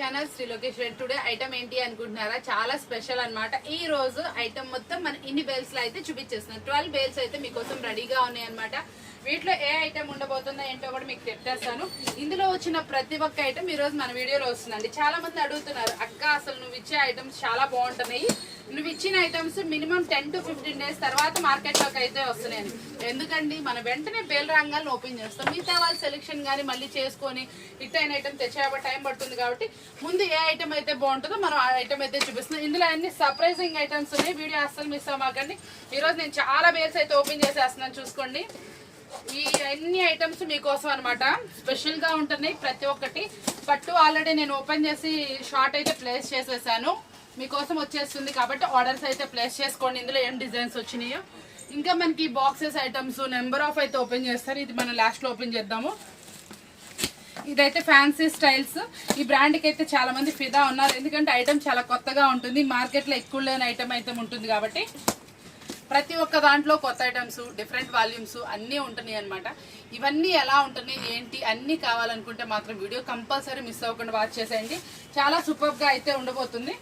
Channel Shri Lokesh. Today item ఏంటి అనుకుంటున్నారా? చాలా స్పెషల్ అన్నమాట. ఈ రోజు ఐటమ్ మొత్తం మన ఇన్ని బేల్స్ లో అయితే చూపించేస్తున్నాను. 12 బేల్స్ అయితే మీకోసం రెడీగా ఉన్నాయి అన్నమాట. వీటిలో ఏ ఐటమ్ ఉండబోతుందో ఏంటో కూడా మీకు చెప్పేస్తాను. ఇందులో వచ్చిన ప్రతి ఒక్క ఐటమ్ ఈ రోజు మన వీడియోలో వస్తుందండి. చాలా మంది అడుగుతున్నారు, అక్క అసలు నువ్వు ఇచ్చే ఐటమ్స్ చాలా బాగుంటున్నాయి, నువ్వు ఇచ్చిన ఐటమ్స్ మినిమం 10 to 15 days తర్వాత మార్కెట్ లోకి అయితే వస్తున్నాయని. ఎందుకండి, మన వెంటనే బేల్ రంగాలను ఓపెన్ చేస్తాం. మిగతా వాళ్ళ సెలెక్షన్ కానీ మళ్ళీ చేసుకొని ఇట్టైన ఐటమ్ తెచ్చేటప్పుడు టైం పడుతుంది. కాబట్టి ముందు ఏ ఐటమ్ అయితే బాగుంటుందో మనం ఆ ఐటమ్ అయితే చూపిస్తున్నాం. ఇందులో అన్ని సర్ప్రైజింగ్ ఐటమ్స్ ఉన్నాయి. వీడియో అస్సలు మిస్ అవ్వకండి. ఈరోజు నేను చాలా బేల్స్ అయితే ఓపెన్ చేసేస్తున్నాను, చూసుకోండి. ఈ అన్ని ఐటమ్స్ మీకోసం అనమాట. స్పెషల్ గా ఉంటున్నాయి ప్రతి ఒక్కటి. పట్టు ఆల్రెడీ నేను ఓపెన్ చేసి షార్ట్ అయితే ప్లేస్ చేసేసాను, మీకోసం వచ్చేస్తుంది కాబట్టి ఆర్డర్స్ అయితే ప్లేస్ చేసుకోండి. ఇందులో ఏం డిజైన్స్ వచ్చినాయో. ఇంకా మనకి బాక్సెస్ ఐటమ్స్ నెంబర్ ఆఫ్ అయితే ఓపెన్ చేస్తారు. ఇది మనం లాస్ట్ లో ఓపెన్ చేద్దాము. ఇదైతే ఫ్యాన్సీ స్టైల్స్. ఈ బ్రాండ్కి అయితే చాలా మంది ఫిదా ఉన్నారు, ఎందుకంటే ఐటమ్ చాలా కొత్తగా ఉంటుంది. మార్కెట్లో ఎక్కువ లేని ఐటమ్ అయితే ఉంటుంది కాబట్టి ప్రతి ఒక్క దాంట్లో కొత్త ఐటమ్స్, డిఫరెంట్ వాల్యూమ్స్ అన్నీ ఉంటున్నాయి అనమాట. ఇవన్నీ ఎలా ఉంటున్నాయి ఏంటి అన్నీ కావాలనుకుంటే మాత్రం వీడియో కంపల్సరీ మిస్ అవ్వకుండా వాచ్ చేసేయండి. చాలా సూపర్గా అయితే ఉండబోతుంది.